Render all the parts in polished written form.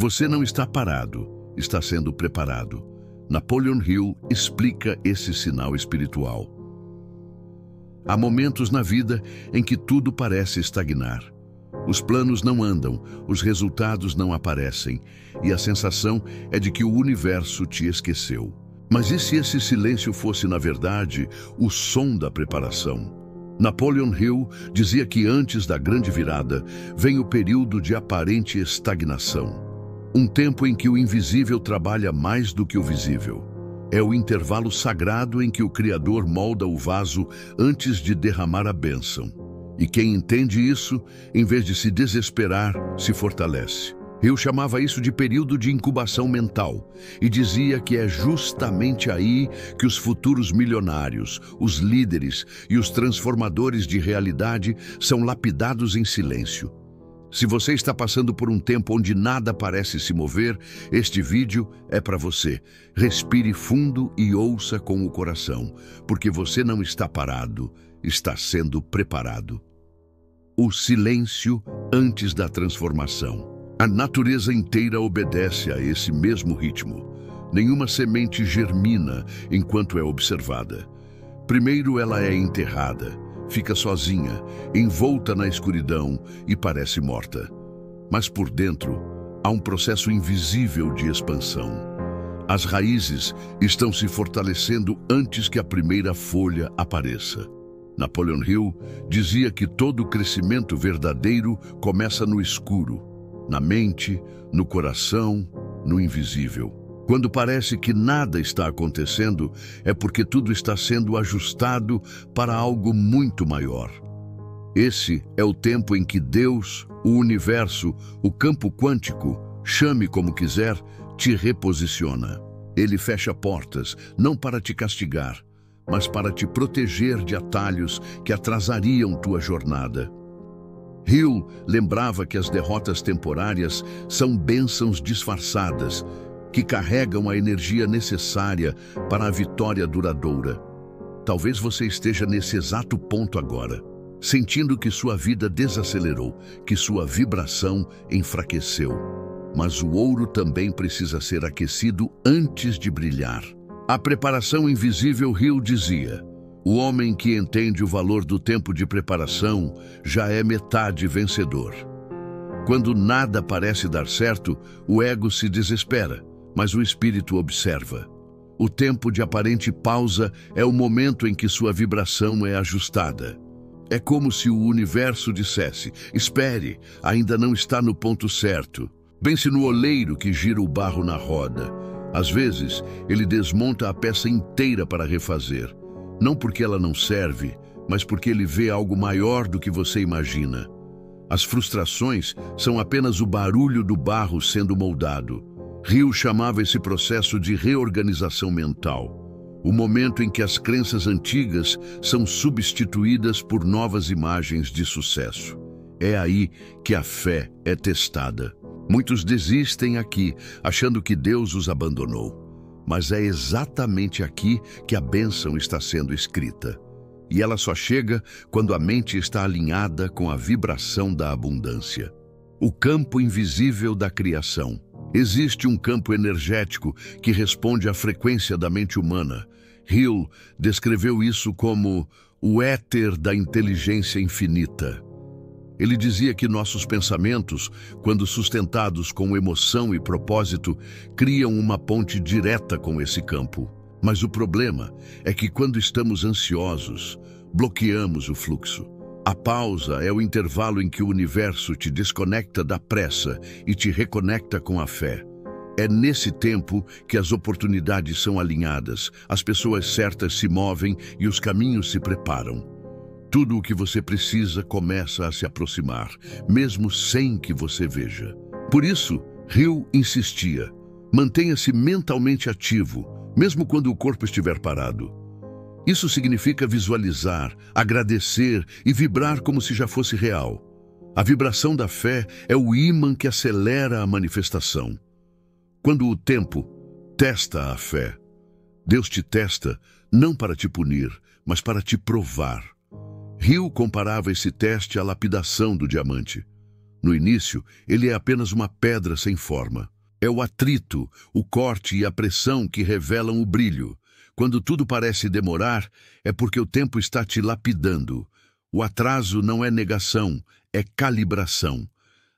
Você não está parado, está sendo preparado. Napoleon Hill explica esse sinal espiritual. Há momentos na vida em que tudo parece estagnar. Os planos não andam, os resultados não aparecem, e a sensação é de que o universo te esqueceu. Mas e se esse silêncio fosse, na verdade, o som da preparação? Napoleon Hill dizia que antes da grande virada vem o período de aparente estagnação. Um tempo em que o invisível trabalha mais do que o visível. É o intervalo sagrado em que o Criador molda o vaso antes de derramar a bênção. E quem entende isso, em vez de se desesperar, se fortalece. Eu chamava isso de período de incubação mental e dizia que é justamente aí que os futuros milionários, os líderes e os transformadores de realidade são lapidados em silêncio. Se você está passando por um tempo onde nada parece se mover, este vídeo é para você. Respire fundo e ouça com o coração, porque você não está parado, está sendo preparado. O silêncio antes da transformação. A natureza inteira obedece a esse mesmo ritmo. Nenhuma semente germina enquanto é observada. Primeiro ela é enterrada, fica sozinha, envolta na escuridão e parece morta. Mas por dentro há um processo invisível de expansão. As raízes estão se fortalecendo antes que a primeira folha apareça. Napoleon Hill dizia que todo crescimento verdadeiro começa no escuro, na mente, no coração, no invisível. Quando parece que nada está acontecendo, é porque tudo está sendo ajustado para algo muito maior. Esse é o tempo em que Deus, o universo, o campo quântico, chame como quiser, te reposiciona. Ele fecha portas, não para te castigar, mas para te proteger de atalhos que atrasariam tua jornada. Hill lembrava que as derrotas temporárias são bênçãos disfarçadas, que carregam a energia necessária para a vitória duradoura. Talvez você esteja nesse exato ponto agora, sentindo que sua vida desacelerou, que sua vibração enfraqueceu. Mas o ouro também precisa ser aquecido antes de brilhar. A preparação invisível, Hill dizia: o homem que entende o valor do tempo de preparação já é metade vencedor. Quando nada parece dar certo, o ego se desespera, mas o espírito observa. O tempo de aparente pausa é o momento em que sua vibração é ajustada. É como se o universo dissesse: espere, ainda não está no ponto certo. Pense no oleiro que gira o barro na roda. Às vezes, ele desmonta a peça inteira para refazer. Não porque ela não serve, mas porque ele vê algo maior do que você imagina. As frustrações são apenas o barulho do barro sendo moldado. Hill chamava esse processo de reorganização mental. O momento em que as crenças antigas são substituídas por novas imagens de sucesso. É aí que a fé é testada. Muitos desistem aqui, achando que Deus os abandonou. Mas é exatamente aqui que a bênção está sendo escrita. E ela só chega quando a mente está alinhada com a vibração da abundância. O campo invisível da criação. Existe um campo energético que responde à frequência da mente humana. Hill descreveu isso como o éter da inteligência infinita. Ele dizia que nossos pensamentos, quando sustentados com emoção e propósito, criam uma ponte direta com esse campo. Mas o problema é que quando estamos ansiosos, bloqueamos o fluxo. A pausa é o intervalo em que o universo te desconecta da pressa e te reconecta com a fé. É nesse tempo que as oportunidades são alinhadas, as pessoas certas se movem e os caminhos se preparam. Tudo o que você precisa começa a se aproximar, mesmo sem que você veja. Por isso, Hill insistia: mantenha-se mentalmente ativo, mesmo quando o corpo estiver parado. Isso significa visualizar, agradecer e vibrar como se já fosse real. A vibração da fé é o ímã que acelera a manifestação. Quando o tempo testa a fé, Deus te testa não para te punir, mas para te provar. Hill comparava esse teste à lapidação do diamante. No início, ele é apenas uma pedra sem forma. É o atrito, o corte e a pressão que revelam o brilho. Quando tudo parece demorar, é porque o tempo está te lapidando. O atraso não é negação, é calibração.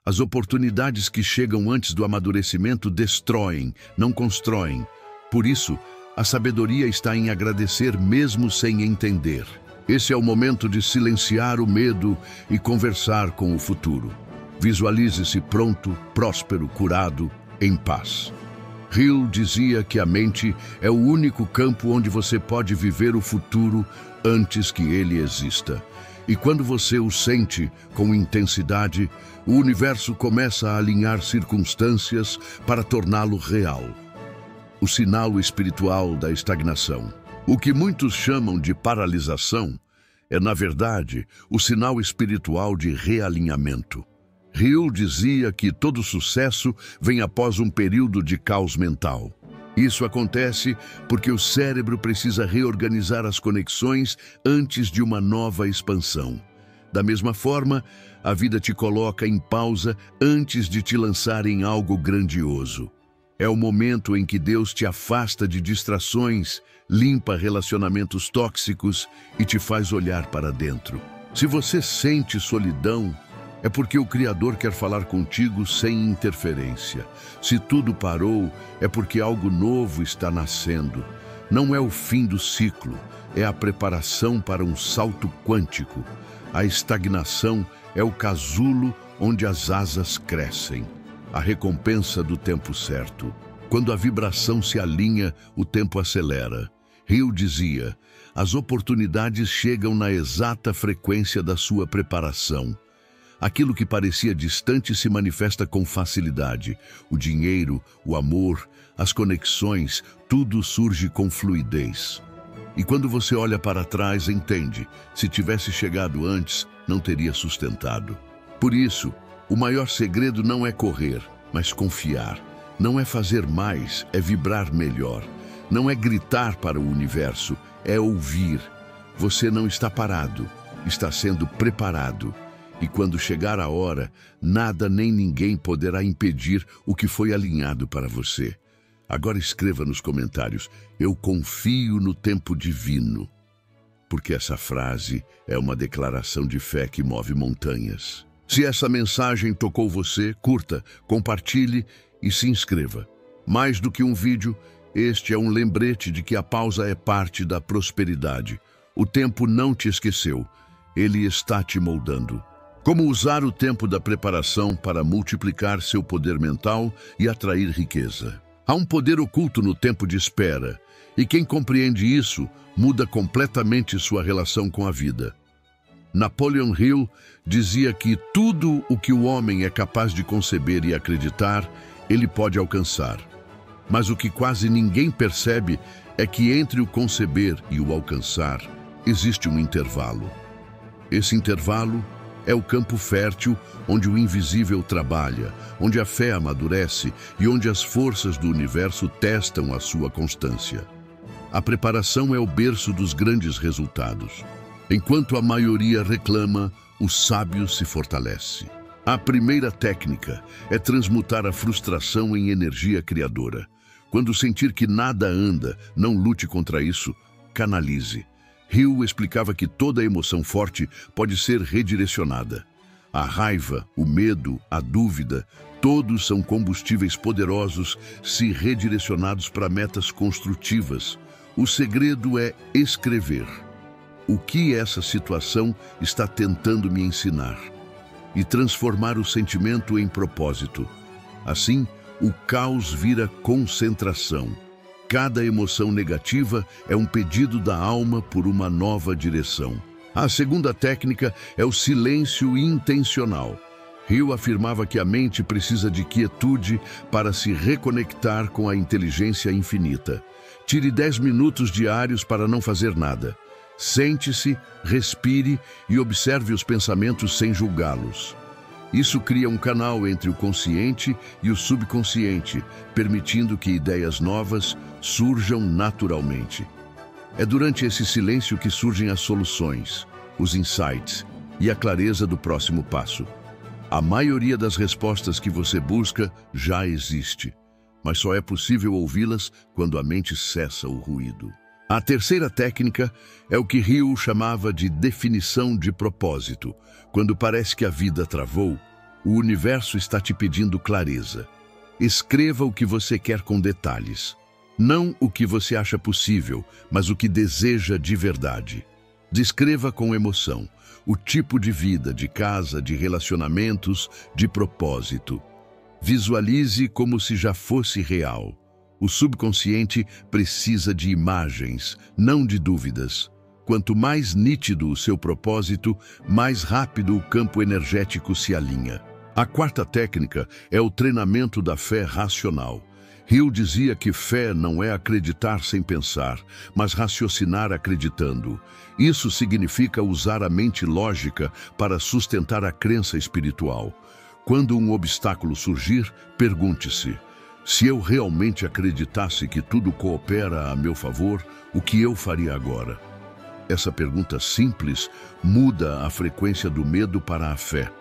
As oportunidades que chegam antes do amadurecimento destroem, não constroem. Por isso, a sabedoria está em agradecer mesmo sem entender. Esse é o momento de silenciar o medo e conversar com o futuro. Visualize-se pronto, próspero, curado, em paz. Hill dizia que a mente é o único campo onde você pode viver o futuro antes que ele exista. E quando você o sente com intensidade, o universo começa a alinhar circunstâncias para torná-lo real. O sinal espiritual da estagnação. O que muitos chamam de paralisação é, na verdade, o sinal espiritual de realinhamento. Hill dizia que todo sucesso vem após um período de caos mental. Isso acontece porque o cérebro precisa reorganizar as conexões antes de uma nova expansão. Da mesma forma, a vida te coloca em pausa antes de te lançar em algo grandioso. É o momento em que Deus te afasta de distrações, limpa relacionamentos tóxicos e te faz olhar para dentro. Se você sente solidão, é porque o Criador quer falar contigo sem interferência. Se tudo parou, é porque algo novo está nascendo. Não é o fim do ciclo, é a preparação para um salto quântico. A estagnação é o casulo onde as asas crescem. A recompensa do tempo certo. Quando a vibração se alinha, o tempo acelera. Hill dizia, as oportunidades chegam na exata frequência da sua preparação. Aquilo que parecia distante se manifesta com facilidade. O dinheiro, o amor, as conexões, tudo surge com fluidez. E quando você olha para trás, entende, se tivesse chegado antes, não teria sustentado. Por isso, o maior segredo não é correr, mas confiar. Não é fazer mais, é vibrar melhor. Não é gritar para o universo, é ouvir. Você não está parado, está sendo preparado. E quando chegar a hora, nada nem ninguém poderá impedir o que foi alinhado para você. Agora escreva nos comentários, eu confio no tempo divino. Porque essa frase é uma declaração de fé que move montanhas. Se essa mensagem tocou você, curta, compartilhe e se inscreva. Mais do que um vídeo, este é um lembrete de que a pausa é parte da prosperidade. O tempo não te esqueceu, ele está te moldando. Como usar o tempo da preparação para multiplicar seu poder mental e atrair riqueza. Há um poder oculto no tempo de espera, e quem compreende isso muda completamente sua relação com a vida. Napoleon Hill dizia que tudo o que o homem é capaz de conceber e acreditar, ele pode alcançar. Mas o que quase ninguém percebe é que entre o conceber e o alcançar, existe um intervalo. Esse intervalo é o campo fértil onde o invisível trabalha, onde a fé amadurece e onde as forças do universo testam a sua constância. A preparação é o berço dos grandes resultados. Enquanto a maioria reclama, o sábio se fortalece. A primeira técnica é transmutar a frustração em energia criadora. Quando sentir que nada anda, não lute contra isso, canalize. Hill explicava que toda emoção forte pode ser redirecionada. A raiva, o medo, a dúvida, todos são combustíveis poderosos se redirecionados para metas construtivas. O segredo é escrever. O que essa situação está tentando me ensinar? E transformar o sentimento em propósito. Assim, o caos vira concentração. Cada emoção negativa é um pedido da alma por uma nova direção. A segunda técnica é o silêncio intencional. Hill afirmava que a mente precisa de quietude para se reconectar com a inteligência infinita. Tire 10 minutos diários para não fazer nada. Sente-se, respire e observe os pensamentos sem julgá-los. Isso cria um canal entre o consciente e o subconsciente, permitindo que ideias novas surjam naturalmente. É durante esse silêncio que surgem as soluções, os insights e a clareza do próximo passo. A maioria das respostas que você busca já existe, mas só é possível ouvi-las quando a mente cessa o ruído. A terceira técnica é o que Hill chamava de definição de propósito. Quando parece que a vida travou, o universo está te pedindo clareza. Escreva o que você quer com detalhes. Não o que você acha possível, mas o que deseja de verdade. Descreva com emoção o tipo de vida, de casa, de relacionamentos, de propósito. Visualize como se já fosse real. O subconsciente precisa de imagens, não de dúvidas. Quanto mais nítido o seu propósito, mais rápido o campo energético se alinha. A quarta técnica é o treinamento da fé racional. Hill dizia que fé não é acreditar sem pensar, mas raciocinar acreditando. Isso significa usar a mente lógica para sustentar a crença espiritual. Quando um obstáculo surgir, pergunte-se: se eu realmente acreditasse que tudo coopera a meu favor, o que eu faria agora? Essa pergunta simples muda a frequência do medo para a fé.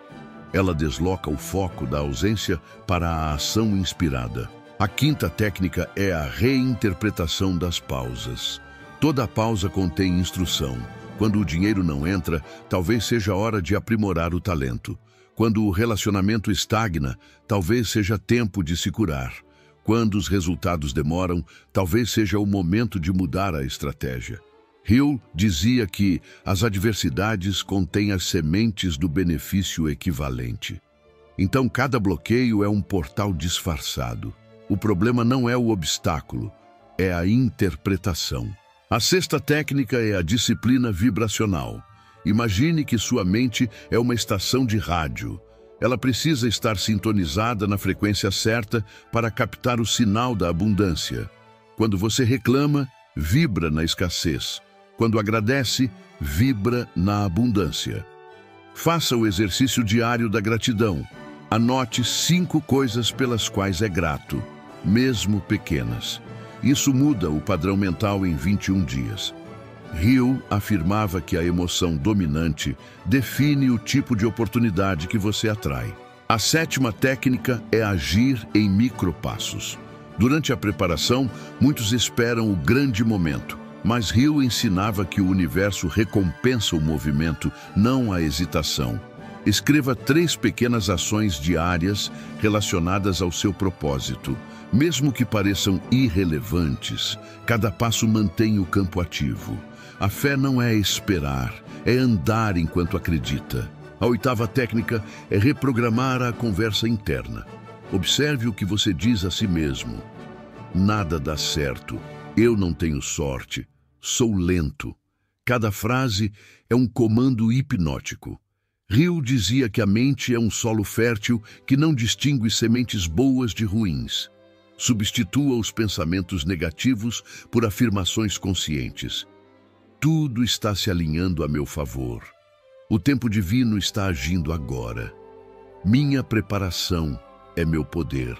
Ela desloca o foco da ausência para a ação inspirada. A quinta técnica é a reinterpretação das pausas. Toda pausa contém instrução. Quando o dinheiro não entra, talvez seja a hora de aprimorar o talento. Quando o relacionamento estagna, talvez seja tempo de se curar. Quando os resultados demoram, talvez seja o momento de mudar a estratégia. Hill dizia que as adversidades contêm as sementes do benefício equivalente. Então, cada bloqueio é um portal disfarçado. O problema não é o obstáculo, é a interpretação. A sexta técnica é a disciplina vibracional. Imagine que sua mente é uma estação de rádio. Ela precisa estar sintonizada na frequência certa para captar o sinal da abundância. Quando você reclama, vibra na escassez. Quando agradece, vibra na abundância. Faça o exercício diário da gratidão. Anote 5 coisas pelas quais é grato, mesmo pequenas. Isso muda o padrão mental em 21 dias. Hill afirmava que a emoção dominante define o tipo de oportunidade que você atrai. A sétima técnica é agir em micropassos. Durante a preparação, muitos esperam o grande momento, mas Hill ensinava que o universo recompensa o movimento, não a hesitação. Escreva 3 pequenas ações diárias relacionadas ao seu propósito. Mesmo que pareçam irrelevantes, cada passo mantém o campo ativo. A fé não é esperar, é andar enquanto acredita. A oitava técnica é reprogramar a conversa interna. Observe o que você diz a si mesmo. Nada dá certo. Eu não tenho sorte. Sou lento. Cada frase é um comando hipnótico. Hill dizia que a mente é um solo fértil que não distingue sementes boas de ruins. Substitua os pensamentos negativos por afirmações conscientes. Tudo está se alinhando a meu favor. O tempo divino está agindo agora. Minha preparação é meu poder.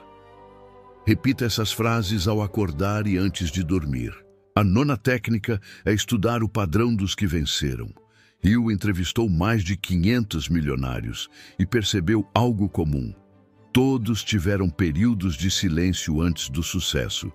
Repita essas frases ao acordar e antes de dormir. A nona técnica é estudar o padrão dos que venceram. Hill entrevistou mais de 500 milionários e percebeu algo comum. Todos tiveram períodos de silêncio antes do sucesso.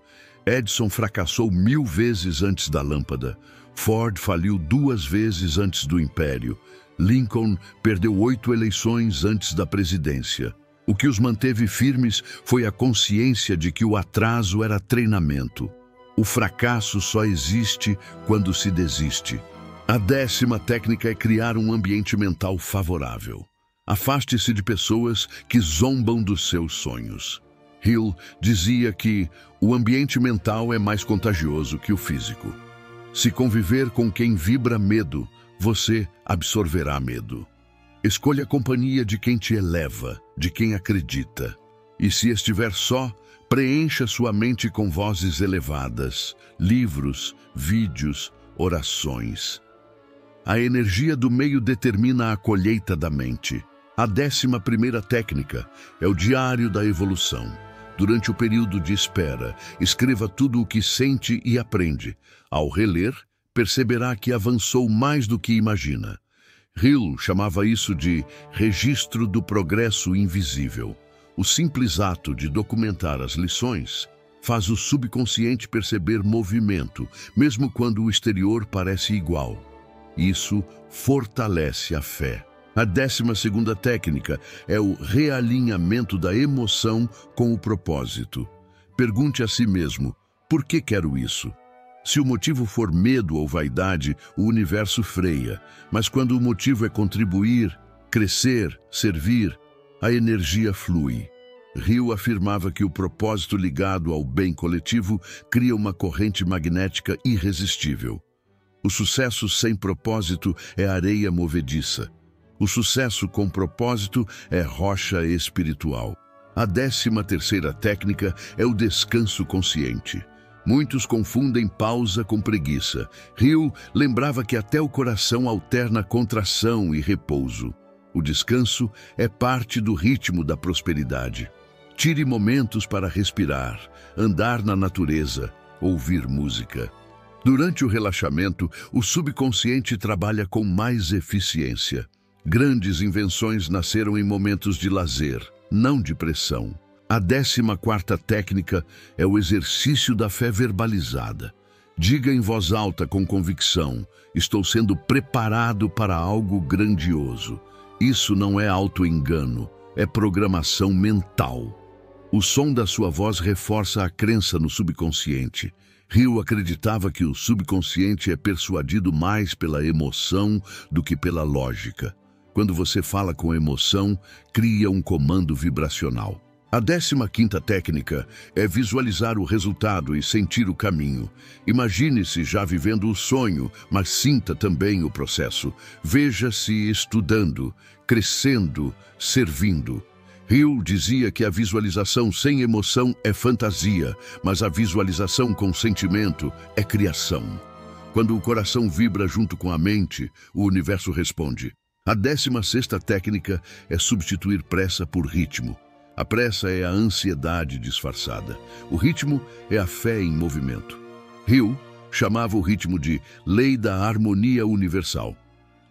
Edison fracassou 1000 vezes antes da lâmpada. Ford faliu 2 vezes antes do império. Lincoln perdeu 8 eleições antes da presidência. O que os manteve firmes foi a consciência de que o atraso era treinamento. O fracasso só existe quando se desiste. A 10ª técnica é criar um ambiente mental favorável. Afaste-se de pessoas que zombam dos seus sonhos. Hill dizia que o ambiente mental é mais contagioso que o físico. Se conviver com quem vibra medo, você absorverá medo. Escolha a companhia de quem te eleva, de quem acredita. E se estiver só, preencha sua mente com vozes elevadas, livros, vídeos, orações. A energia do meio determina a colheita da mente. A 11ª técnica é o diário da evolução. Durante o período de espera, escreva tudo o que sente e aprende. Ao reler, perceberá que avançou mais do que imagina. Hill chamava isso de registro do progresso invisível. O simples ato de documentar as lições faz o subconsciente perceber movimento, mesmo quando o exterior parece igual. Isso fortalece a fé. A 12ª técnica é o realinhamento da emoção com o propósito. Pergunte a si mesmo: por que quero isso? Se o motivo for medo ou vaidade, o universo freia. Mas quando o motivo é contribuir, crescer, servir, a energia flui. Hill afirmava que o propósito ligado ao bem coletivo cria uma corrente magnética irresistível. O sucesso sem propósito é areia movediça. O sucesso com propósito é rocha espiritual. A 13ª técnica é o descanso consciente. Muitos confundem pausa com preguiça. Hill lembrava que até o coração alterna contração e repouso. O descanso é parte do ritmo da prosperidade. Tire momentos para respirar, andar na natureza, ouvir música. Durante o relaxamento, o subconsciente trabalha com mais eficiência. Grandes invenções nasceram em momentos de lazer, não de pressão. A 14ª técnica é o exercício da fé verbalizada. Diga em voz alta com convicção: estou sendo preparado para algo grandioso. Isso não é auto-engano, é programação mental. O som da sua voz reforça a crença no subconsciente. Hill acreditava que o subconsciente é persuadido mais pela emoção do que pela lógica. Quando você fala com emoção, cria um comando vibracional. A 15ª técnica é visualizar o resultado e sentir o caminho. Imagine-se já vivendo o sonho, mas sinta também o processo. Veja-se estudando, crescendo, servindo. Hill dizia que a visualização sem emoção é fantasia, mas a visualização com sentimento é criação. Quando o coração vibra junto com a mente, o universo responde. A 16ª técnica é substituir pressa por ritmo. A pressa é a ansiedade disfarçada. O ritmo é a fé em movimento. Hill chamava o ritmo de lei da harmonia universal.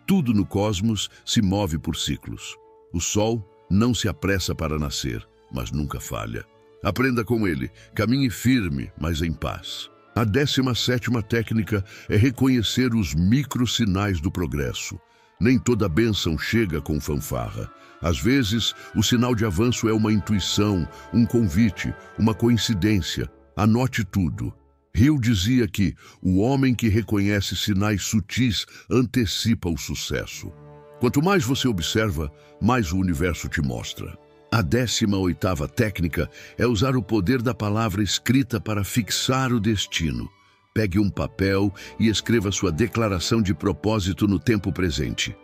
Tudo no cosmos se move por ciclos. O sol não se apressa para nascer, mas nunca falha. Aprenda com ele, caminhe firme, mas em paz. A 17ª técnica é reconhecer os microsinais do progresso. Nem toda bênção chega com fanfarra. Às vezes, o sinal de avanço é uma intuição, um convite, uma coincidência. Anote tudo. Hill dizia que o homem que reconhece sinais sutis antecipa o sucesso. Quanto mais você observa, mais o universo te mostra. A 18ª técnica é usar o poder da palavra escrita para fixar o destino. Pegue um papel e escreva sua declaração de propósito no tempo presente.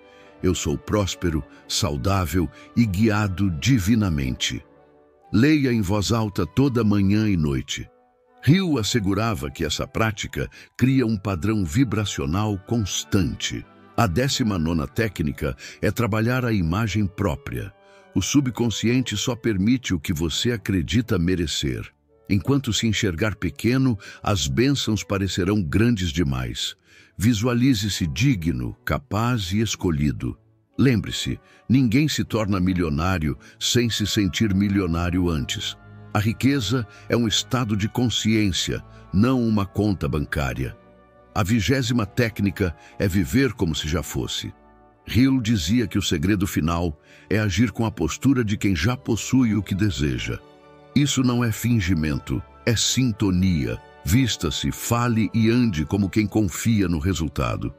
Eu sou próspero, saudável e guiado divinamente. Leia em voz alta toda manhã e noite. Hill assegurava que essa prática cria um padrão vibracional constante. A 19ª técnica é trabalhar a imagem própria. O subconsciente só permite o que você acredita merecer. Enquanto se enxergar pequeno, as bênçãos parecerão grandes demais. Visualize-se digno, capaz e escolhido. Lembre-se, ninguém se torna milionário sem se sentir milionário antes. A riqueza é um estado de consciência, não uma conta bancária. A 20ª técnica é viver como se já fosse. Hill dizia que o segredo final é agir com a postura de quem já possui o que deseja. Isso não é fingimento, é sintonia. Vista-se, fale e ande como quem confia no resultado.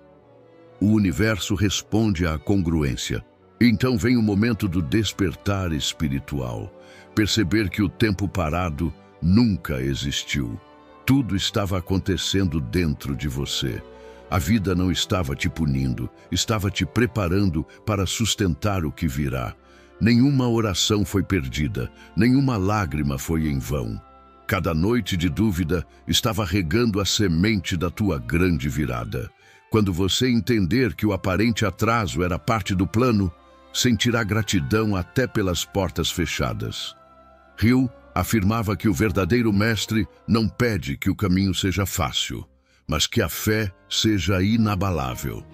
O universo responde à congruência. Então vem o momento do despertar espiritual. Perceber que o tempo parado nunca existiu. Tudo estava acontecendo dentro de você. A vida não estava te punindo, estava te preparando para sustentar o que virá. Nenhuma oração foi perdida, nenhuma lágrima foi em vão. Cada noite de dúvida estava regando a semente da tua grande virada. Quando você entender que o aparente atraso era parte do plano, sentirá gratidão até pelas portas fechadas. Hill afirmava que o verdadeiro mestre não pede que o caminho seja fácil, mas que a fé seja inabalável.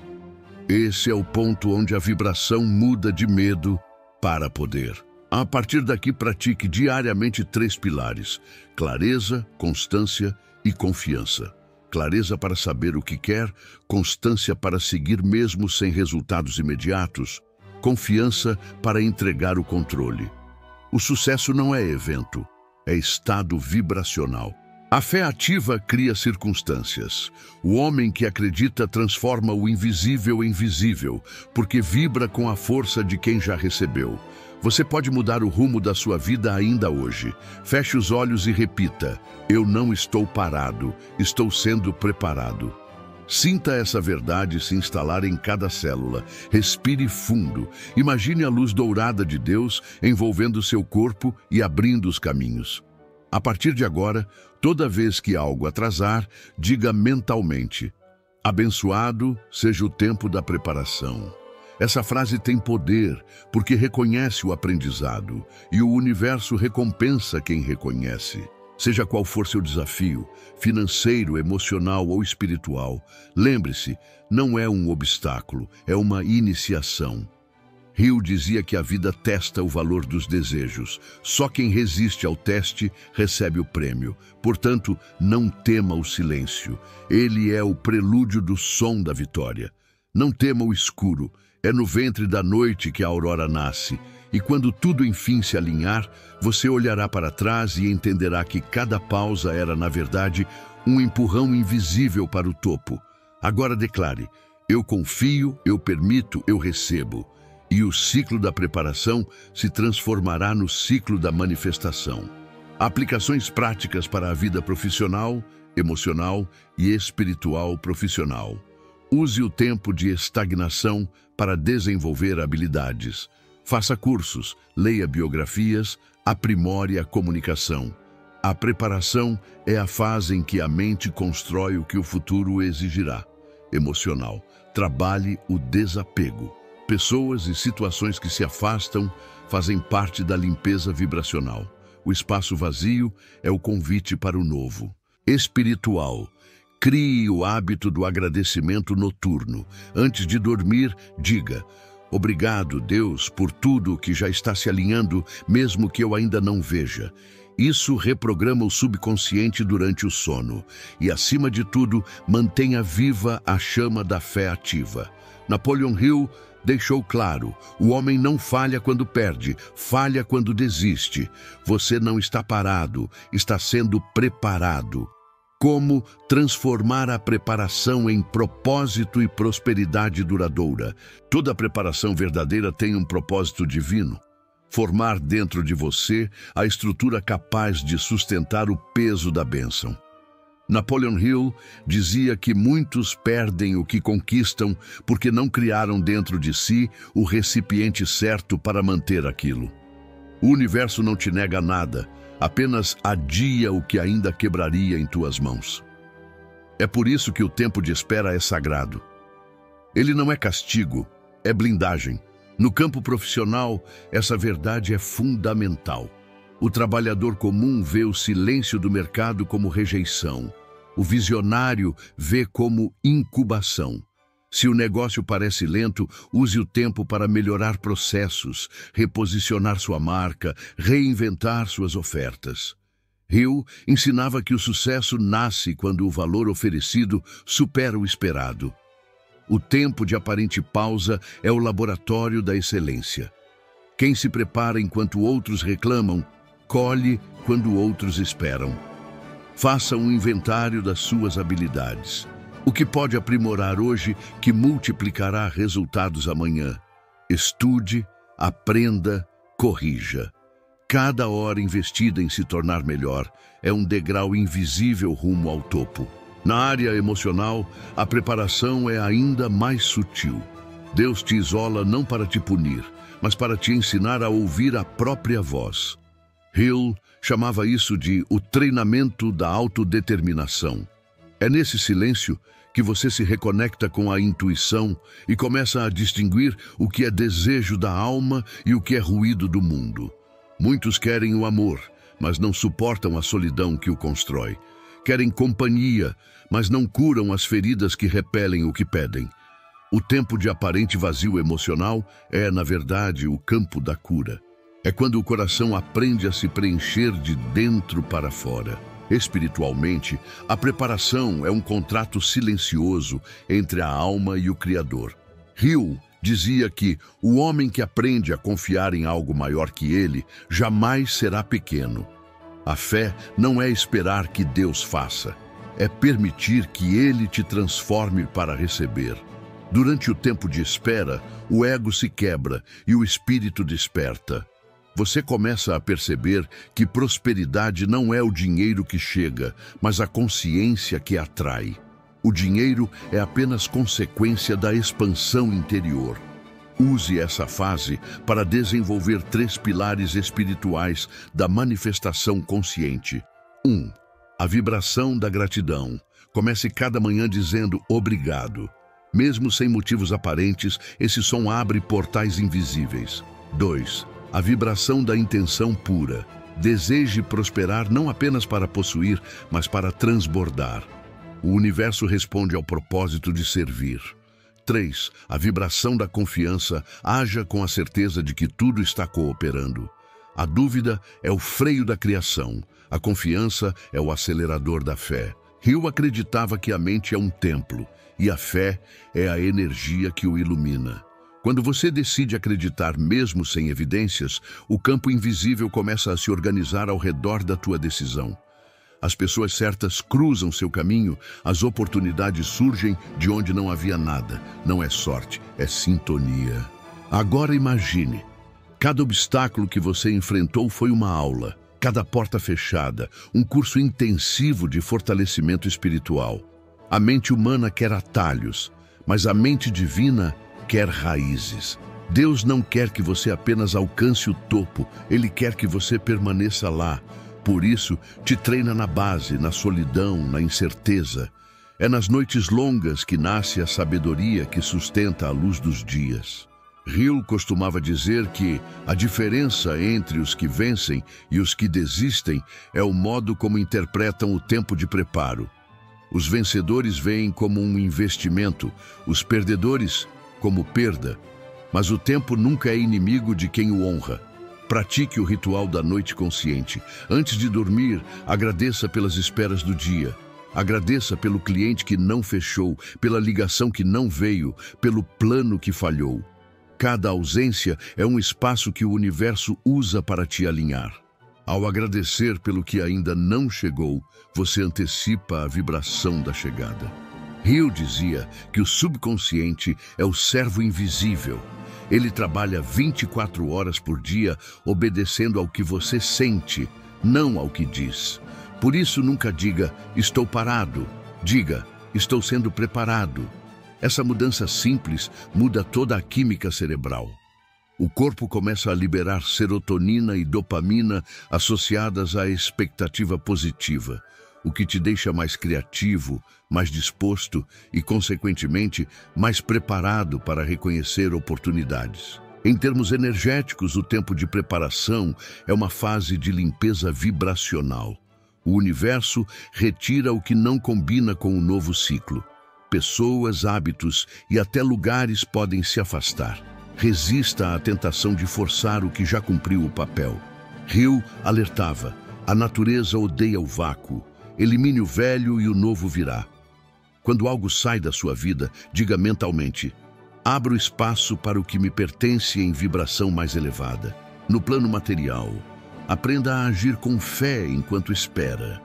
Esse é o ponto onde a vibração muda de medo para poder. A partir daqui, pratique diariamente 3 pilares: clareza, constância e confiança. Clareza para saber o que quer, constância para seguir mesmo sem resultados imediatos, confiança para entregar o controle. O sucesso não é evento, é estado vibracional. A fé ativa cria circunstâncias. O homem que acredita transforma o invisível em visível, porque vibra com a força de quem já recebeu. Você pode mudar o rumo da sua vida ainda hoje. Feche os olhos e repita: eu não estou parado, estou sendo preparado. Sinta essa verdade se instalar em cada célula. Respire fundo. Imagine a luz dourada de Deus envolvendo seu corpo e abrindo os caminhos. A partir de agora, toda vez que algo atrasar, diga mentalmente: abençoado seja o tempo da preparação. Essa frase tem poder porque reconhece o aprendizado e o universo recompensa quem reconhece. Seja qual for seu desafio, financeiro, emocional ou espiritual, lembre-se, não é um obstáculo, é uma iniciação. Hill dizia que a vida testa o valor dos desejos. Só quem resiste ao teste recebe o prêmio. Portanto, não tema o silêncio. Ele é o prelúdio do som da vitória. Não tema o escuro. É no ventre da noite que a aurora nasce. E quando tudo enfim se alinhar, você olhará para trás e entenderá que cada pausa era, na verdade, um empurrão invisível para o topo. Agora declare: eu confio, eu permito, eu recebo. E o ciclo da preparação se transformará no ciclo da manifestação. Aplicações práticas para a vida profissional, emocional e espiritual profissional. Use o tempo de estagnação para desenvolver habilidades. Faça cursos, leia biografias, aprimore a comunicação. A preparação é a fase em que a mente constrói o que o futuro exigirá. Emocional. Trabalhe o desapego. Pessoas e situações que se afastam fazem parte da limpeza vibracional. O espaço vazio é o convite para o novo. Espiritual. Crie o hábito do agradecimento noturno. Antes de dormir, diga: obrigado, Deus, por tudo que já está se alinhando, mesmo que eu ainda não veja. Isso reprograma o subconsciente durante o sono. E, acima de tudo, mantenha viva a chama da fé ativa. Napoleon Hill deixou claro: o homem não falha quando perde, falha quando desiste. Você não está parado, está sendo preparado. Como transformar a preparação em propósito e prosperidade duradoura? Toda preparação verdadeira tem um propósito divino. Formar dentro de você a estrutura capaz de sustentar o peso da bênção. Napoleon Hill dizia que muitos perdem o que conquistam porque não criaram dentro de si o recipiente certo para manter aquilo. O universo não te nega nada, apenas adia o que ainda quebraria em tuas mãos. É por isso que o tempo de espera é sagrado. Ele não é castigo, é blindagem. No campo profissional, essa verdade é fundamental. O trabalhador comum vê o silêncio do mercado como rejeição. O visionário vê como incubação. Se o negócio parece lento, use o tempo para melhorar processos, reposicionar sua marca, reinventar suas ofertas. Hill ensinava que o sucesso nasce quando o valor oferecido supera o esperado. O tempo de aparente pausa é o laboratório da excelência. Quem se prepara enquanto outros reclamam, colhe quando outros esperam. Faça um inventário das suas habilidades. O que pode aprimorar hoje que multiplicará resultados amanhã? Estude, aprenda, corrija. Cada hora investida em se tornar melhor é um degrau invisível rumo ao topo. Na área emocional, a preparação é ainda mais sutil. Deus te isola não para te punir, mas para te ensinar a ouvir a própria voz. Hill chamava isso de o treinamento da autodeterminação. É nesse silêncio que você se reconecta com a intuição e começa a distinguir o que é desejo da alma e o que é ruído do mundo. Muitos querem o amor, mas não suportam a solidão que o constrói. Querem companhia, mas não curam as feridas que repelem o que pedem. O tempo de aparente vazio emocional é, na verdade, o campo da cura. É quando o coração aprende a se preencher de dentro para fora. Espiritualmente, a preparação é um contrato silencioso entre a alma e o Criador. Hill dizia que o homem que aprende a confiar em algo maior que ele jamais será pequeno. A fé não é esperar que Deus faça, é permitir que Ele te transforme para receber. Durante o tempo de espera, o ego se quebra e o espírito desperta. Você começa a perceber que prosperidade não é o dinheiro que chega, mas a consciência que atrai. O dinheiro é apenas consequência da expansão interior. Use essa fase para desenvolver 3 pilares espirituais da manifestação consciente. 1. A vibração da gratidão. Comece cada manhã dizendo obrigado. Mesmo sem motivos aparentes, esse som abre portais invisíveis. 2. A vibração da intenção pura. Deseje prosperar não apenas para possuir, mas para transbordar. O universo responde ao propósito de servir. 3. A vibração da confiança. Haja com a certeza de que tudo está cooperando. A dúvida é o freio da criação. A confiança é o acelerador da fé. Hill acreditava que a mente é um templo e a fé é a energia que o ilumina. Quando você decide acreditar mesmo sem evidências, o campo invisível começa a se organizar ao redor da tua decisão. As pessoas certas cruzam seu caminho, as oportunidades surgem de onde não havia nada. Não é sorte, é sintonia. Agora imagine, cada obstáculo que você enfrentou foi uma aula, cada porta fechada, um curso intensivo de fortalecimento espiritual. A mente humana quer atalhos, mas a mente divina quer raízes. Deus não quer que você apenas alcance o topo, Ele quer que você permaneça lá. Por isso, te treina na base, na solidão, na incerteza. É nas noites longas que nasce a sabedoria que sustenta a luz dos dias. Hill costumava dizer que a diferença entre os que vencem e os que desistem é o modo como interpretam o tempo de preparo. Os vencedores veem como um investimento, os perdedores como perda, mas o tempo nunca é inimigo de quem o honra. Pratique o ritual da noite consciente. Antes de dormir, agradeça pelas esperas do dia. Agradeça pelo cliente que não fechou, pela ligação que não veio, pelo plano que falhou. Cada ausência é um espaço que o universo usa para te alinhar. Ao agradecer pelo que ainda não chegou, você antecipa a vibração da chegada. Hill dizia que o subconsciente é o servo invisível. Ele trabalha 24 horas por dia, obedecendo ao que você sente, não ao que diz. Por isso, nunca diga, estou parado. Diga, estou sendo preparado. Essa mudança simples muda toda a química cerebral. O corpo começa a liberar serotonina e dopamina associadas à expectativa positiva, o que te deixa mais criativo, mais disposto e, consequentemente, mais preparado para reconhecer oportunidades. Em termos energéticos, o tempo de preparação é uma fase de limpeza vibracional. O universo retira o que não combina com o novo ciclo. Pessoas, hábitos e até lugares podem se afastar. Resista à tentação de forçar o que já cumpriu o papel. Hill alertava, a natureza odeia o vácuo. Elimine o velho e o novo virá. Quando algo sai da sua vida, diga mentalmente, abro espaço para o que me pertence em vibração mais elevada. No plano material, aprenda a agir com fé enquanto espera.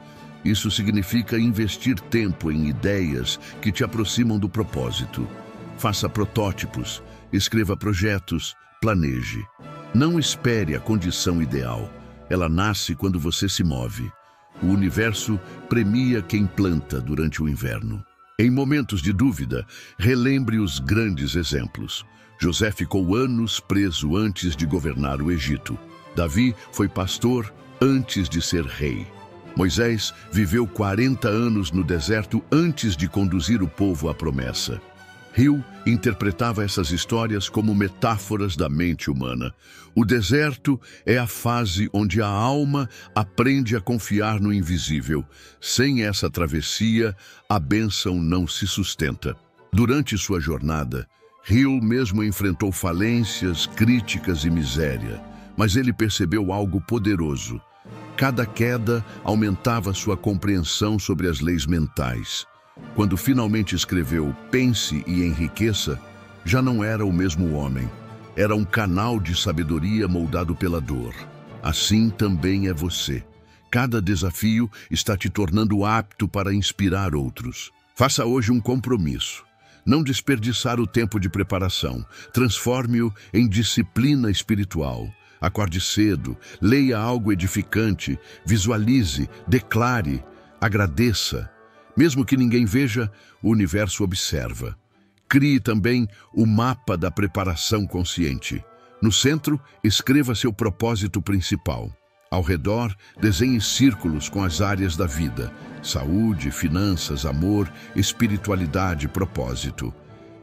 Isso significa investir tempo em ideias que te aproximam do propósito. Faça protótipos, escreva projetos, planeje. Não espere a condição ideal. Ela nasce quando você se move. O universo premia quem planta durante o inverno. Em momentos de dúvida, relembre os grandes exemplos. José ficou anos preso antes de governar o Egito. Davi foi pastor antes de ser rei. Moisés viveu 40 anos no deserto antes de conduzir o povo à promessa. Hill interpretava essas histórias como metáforas da mente humana. O deserto é a fase onde a alma aprende a confiar no invisível. Sem essa travessia, a bênção não se sustenta. Durante sua jornada, Hill mesmo enfrentou falências, críticas e miséria, mas ele percebeu algo poderoso. Cada queda aumentava sua compreensão sobre as leis mentais. Quando finalmente escreveu Pense e Enriqueça, já não era o mesmo homem. Era um canal de sabedoria moldado pela dor. Assim também é você. Cada desafio está te tornando apto para inspirar outros. Faça hoje um compromisso. Não desperdiçar o tempo de preparação. Transforme-o em disciplina espiritual. Acorde cedo, leia algo edificante, visualize, declare, agradeça. Mesmo que ninguém veja, o universo observa. Crie também o mapa da preparação consciente. No centro, escreva seu propósito principal. Ao redor, desenhe círculos com as áreas da vida: saúde, finanças, amor, espiritualidade, propósito.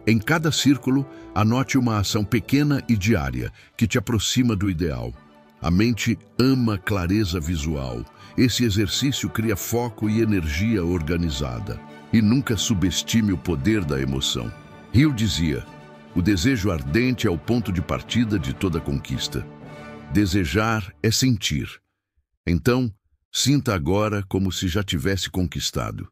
Em cada círculo, anote uma ação pequena e diária que te aproxima do ideal. A mente ama clareza visual. Esse exercício cria foco e energia organizada. E nunca subestime o poder da emoção. Hill dizia: o desejo ardente é o ponto de partida de toda conquista. Desejar é sentir. Então, sinta agora como se já tivesse conquistado.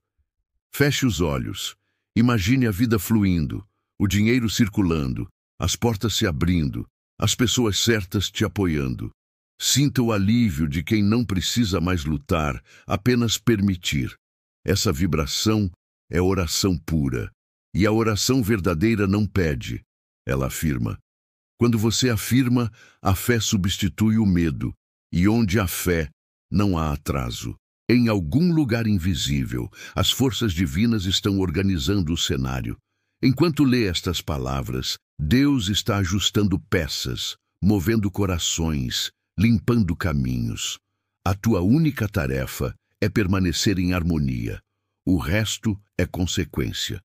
Feche os olhos. Imagine a vida fluindo, o dinheiro circulando, as portas se abrindo, as pessoas certas te apoiando. Sinta o alívio de quem não precisa mais lutar, apenas permitir. Essa vibração é oração pura. E a oração verdadeira não pede, ela afirma. Quando você afirma, a fé substitui o medo. E onde há fé, não há atraso. Em algum lugar invisível, as forças divinas estão organizando o cenário. Enquanto lê estas palavras, Deus está ajustando peças, movendo corações, limpando caminhos. A tua única tarefa é permanecer em harmonia. O resto é consequência.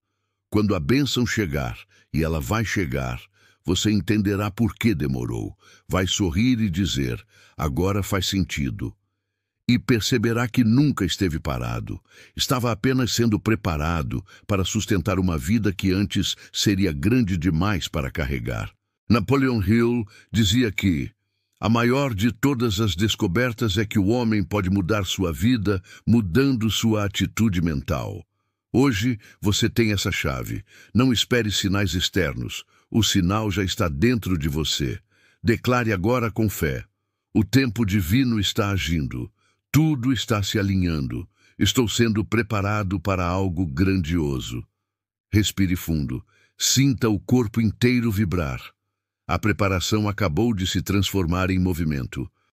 Quando a bênção chegar, e ela vai chegar, você entenderá por que demorou. Vai sorrir e dizer: agora faz sentido. E perceberá que nunca esteve parado. Estava apenas sendo preparado para sustentar uma vida que antes seria grande demais para carregar. Napoleon Hill dizia que a maior de todas as descobertas é que o homem pode mudar sua vida mudando sua atitude mental. Hoje você tem essa chave. Não espere sinais externos. O sinal já está dentro de você. Declare agora com fé: o tempo divino está agindo. Tudo está se alinhando. Estou sendo preparado para algo grandioso. Respire fundo. Sinta o corpo inteiro vibrar. A preparação acabou de se transformar em movimento.